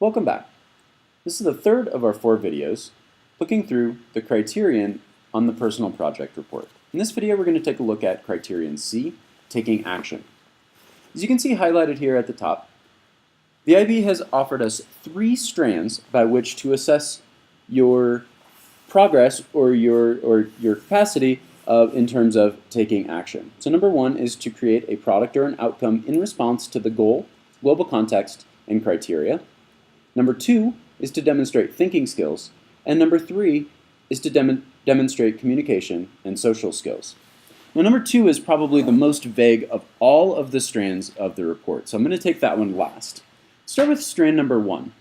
Welcome back. This is the third of our 4 videos looking through the criterion on the personal project report. In this video we're going to take a look at criterion C, taking action. As you can see highlighted here at the top, the IB has offered us 3 strands by which to assess your progress or your capacity in terms of taking action. So number 1 is to create a product or an outcome in response to the goal, global context, and criteria. Number 2 is to demonstrate thinking skills, and number 3 is to demonstrate communication and social skills. Now number 2 is probably the most vague of all of the strands of the report, so I'm going to take that one last. Start with strand number 1.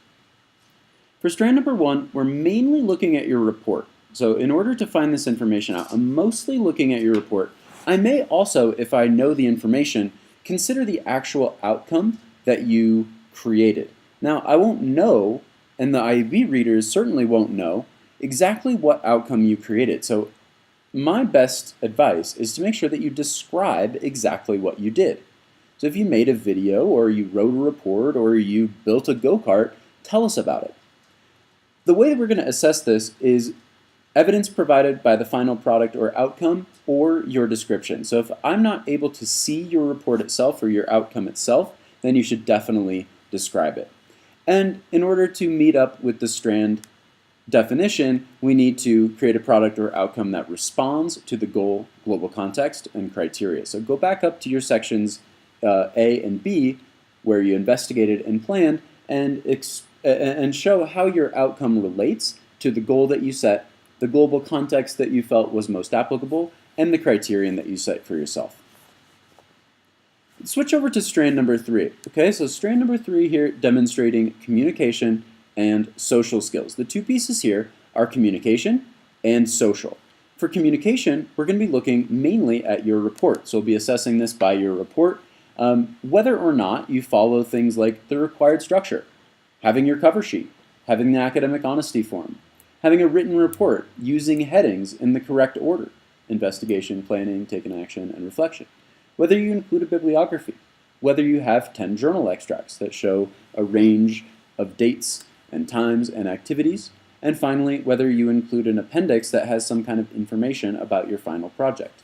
For strand number 1, we're mainly looking at your report. So in order to find this information out, I'm mostly looking at your report. I may also, if I know the information, consider the actual outcome that you created. Now, I won't know, and the IB readers certainly won't know, exactly what outcome you created. So my best advice is to make sure that you describe exactly what you did. So if you made a video, or you wrote a report, or you built a go-kart, tell us about it. The way that we're going to assess this is evidence provided by the final product or outcome or your description. So if I'm not able to see your report itself or your outcome itself, then you should definitely describe it. And in order to meet up with the strand definition, we need to create a product or outcome that responds to the goal, global context, and criteria. So go back up to your sections A and B, where you investigated and planned, and show how your outcome relates to the goal that you set, the global context that you felt was most applicable, and the criterion that you set for yourself. Switch over to strand number 3. Okay, so strand number 3 here, demonstrating communication and social skills. The 2 pieces here are communication and social. For communication, we're going to be looking mainly at your report. So we'll be assessing this by your report, whether or not you follow things like the required structure, having your cover sheet, having the academic honesty form, having a written report, using headings in the correct order, investigation, planning, taken action, and reflection. Whether you include a bibliography, whether you have 10 journal extracts that show a range of dates and times and activities, and finally, whether you include an appendix that has some kind of information about your final project.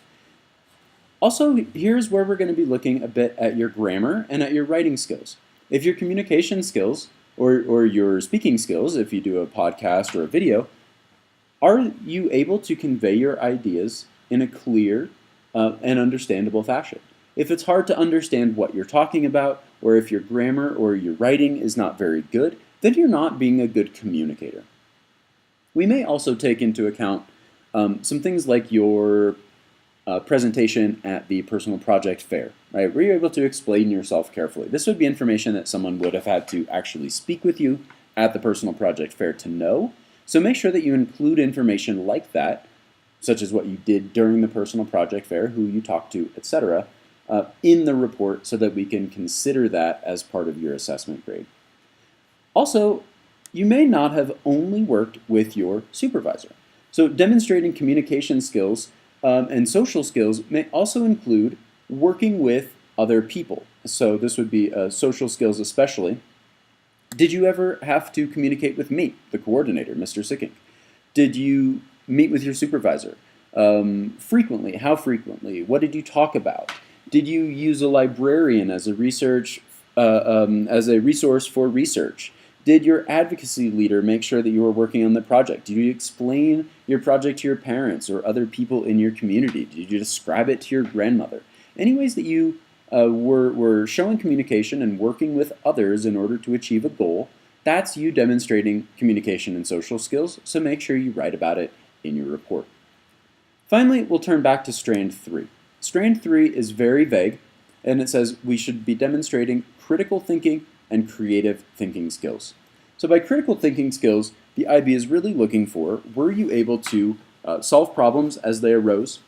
Also, here's where we're going to be looking a bit at your grammar and at your writing skills. If your communication skills, or your speaking skills, if you do a podcast or a video, are you able to convey your ideas in a clear and understandable fashion? If it's hard to understand what you're talking about, or if your grammar or your writing is not very good, then you're not being a good communicator. We may also take into account some things like your presentation at the personal project fair, right? Were you able to explain yourself carefully? This would be information that someone would have had to actually speak with you at the personal project fair to know. So make sure that you include information like that, such as what you did during the personal project fair, who you talked to, etc., in the report so that we can consider that as part of your assessment grade. Also, you may not have only worked with your supervisor. So demonstrating communication skills and social skills may also include working with other people. So this would be social skills especially. Did you ever have to communicate with me, the coordinator, Mr. Sicking? Did you meet with your supervisor? Frequently? How frequently? What did you talk about? Did you use a librarian as a resource for research? Did your advocacy leader make sure that you were working on the project? Did you explain your project to your parents or other people in your community? Did you describe it to your grandmother? Any ways that you were showing communication and working with others in order to achieve a goal, that's you demonstrating communication and social skills, so make sure you write about it in your report. Finally, we'll turn back to strand 3. Strand 3 is very vague, and it says we should be demonstrating critical thinking and creative thinking skills. So by critical thinking skills, the IB is really looking for, were you able to solve problems as they arose?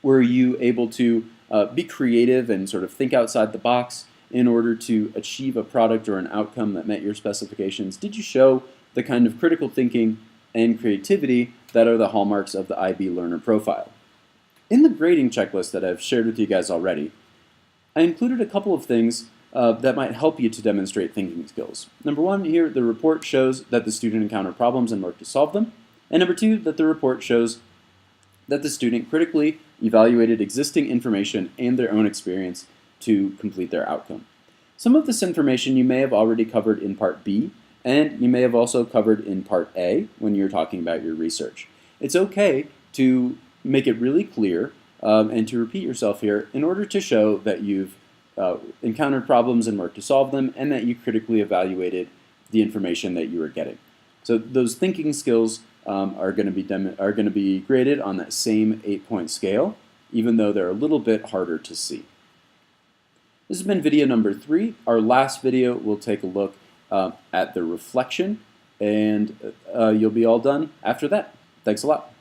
Were you able to be creative and sort of think outside the box in order to achieve a product or an outcome that met your specifications? Did you show the kind of critical thinking and creativity that are the hallmarks of the IB learner profile? In the grading checklist that I've shared with you guys already, I included a couple of things that might help you to demonstrate thinking skills. Number one, here the report shows that the student encountered problems and worked to solve them. And number two, that the report shows that the student critically evaluated existing information and their own experience to complete their outcome. Some of this information you may have already covered in Part B, and you may have also covered in Part A when you're talking about your research. It's okay to make it really clear and to repeat yourself here in order to show that you've encountered problems and worked to solve them, and that you critically evaluated the information that you were getting. So those thinking skills are going to be graded on that same 8-point scale, even though they're a little bit harder to see. This has been video number 3. Our last video will take a look at the reflection, and you'll be all done after that. Thanks a lot.